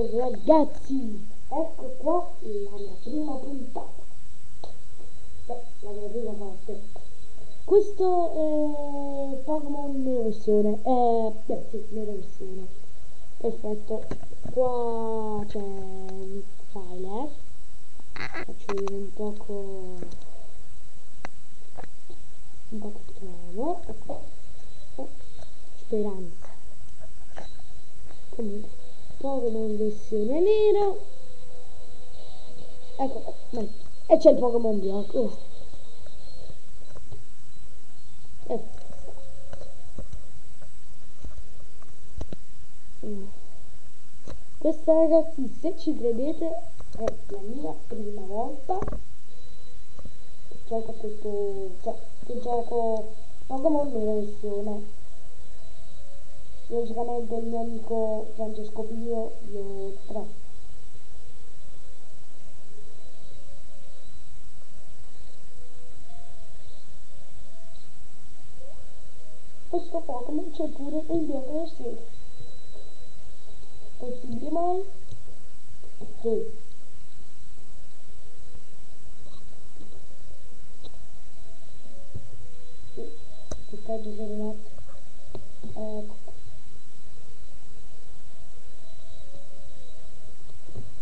Ciao ragazzi, ecco qua la mia prima puntata, la mia prima parte. Questo è Pokémon nera versione, beh sì, nera versione. Perfetto, qua c'è un trailer, faccio vedere un poco di trono, speranza. Comunque, Pokémon versione nera. Ecco qua, dai. E c'è il Pokémon bianco. Ecco. Questa ragazzi, se ci credete, è la mia prima volta che gioco a questo, cioè, che gioco Pokémon nera versione. Logicamente il mio amico Francesco Pio lo 3. Questo Pokémon c'è pure in bianco versione. Possibile mai? Sì. Sì. Aspettate per un attimo. Ecco.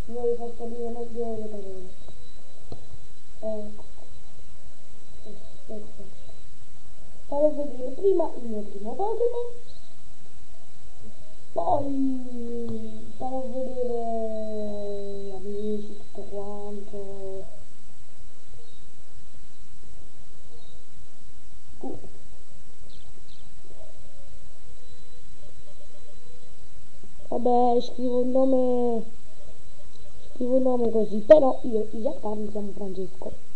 Non vi faccio dire meglio le parole. Ecco. Perfetto. Farò vedere prima il mio primo Pokémon, poi farò vedere gli amici, tutto quanto. Vabbè, scrivo il nome così, però io in realtà mi chiamo Francesco.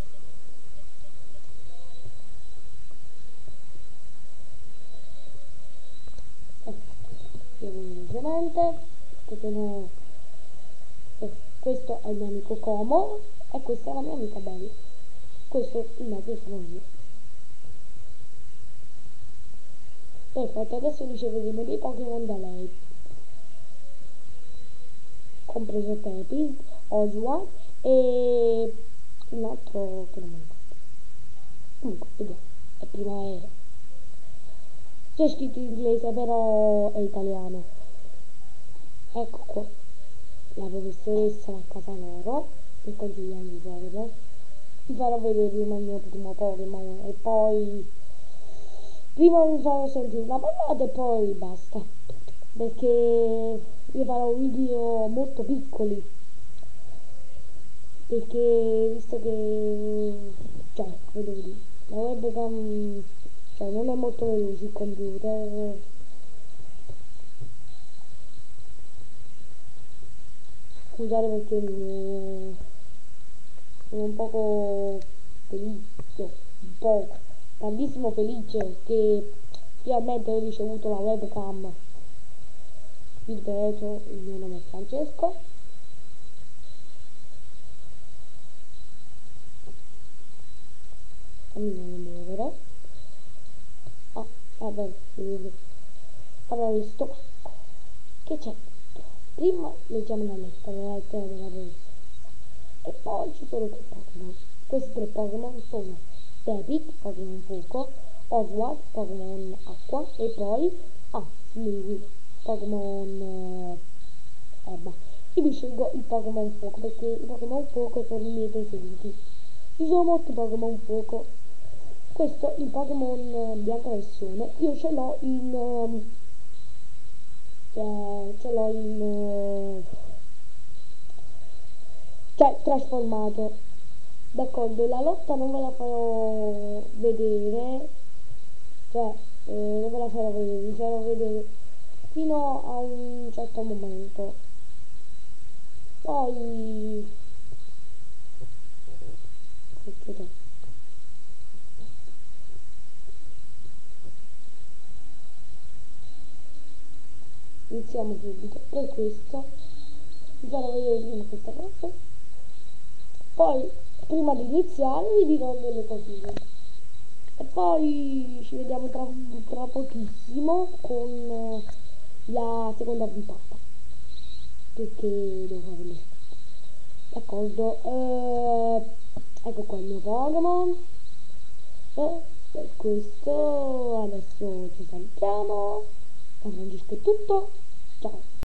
Io semplicemente, questo è il mio amico Como e questa è la mia amica Belly. Questo in mezzo sono io. Perfetto, adesso riceveremo dei Pokémon da lei, compreso Tepi, Oswald e un altro che non mi ricordo. Comunque, vediamo, è primavera. C'è scritto in inglese, però è italiano. Ecco qua, la professoressa a casa loro, per consigliarmi di Pokémon. Vi farò vedere prima il mio primo Pokémon e poi prima vi farò sentire una parlata e poi basta, perché io farò video molto piccoli, perché visto che cioè vedo lì la webcam, cioè non è molto veloce il computer. Scusate perché sono un poco felice, un poco tantissimo felice che finalmente ho ricevuto la webcam. Vi ripeto, il mio nome è Francesco. Fammi muovere. Ah, vabbè, allora visto che c'è. Prima leggiamo la lettera della professoressa e poi ci sono tre Pokémon. Questi tre Pokémon sono Debit, Pokémon Fuoco, Oswald, Pokémon Acqua e poi Smeagol, Pokémon Erba. Io mi scelgo il Pokémon Fuoco perché i Pokémon Fuoco sono i miei preferiti. Ci sono molti Pokémon Fuoco. Questo il Pokémon bianca versione. Io ce l'ho cioè trasformato. D'accordo, la lotta non ve la farò vedere, cioè non ve la farò vedere, vi farò vedere fino a un certo momento. Poi iniziamo subito. E questo vi farò vedere prima questa cosa, poi prima di iniziare vi dirò delle cosine e poi ci vediamo tra pochissimo con la seconda puntata. perché devo fare le scritte. D'accordo, ecco qua il mio Pokémon. Per questo adesso ci salutiamo. Da Francesco è tutto. Ciao.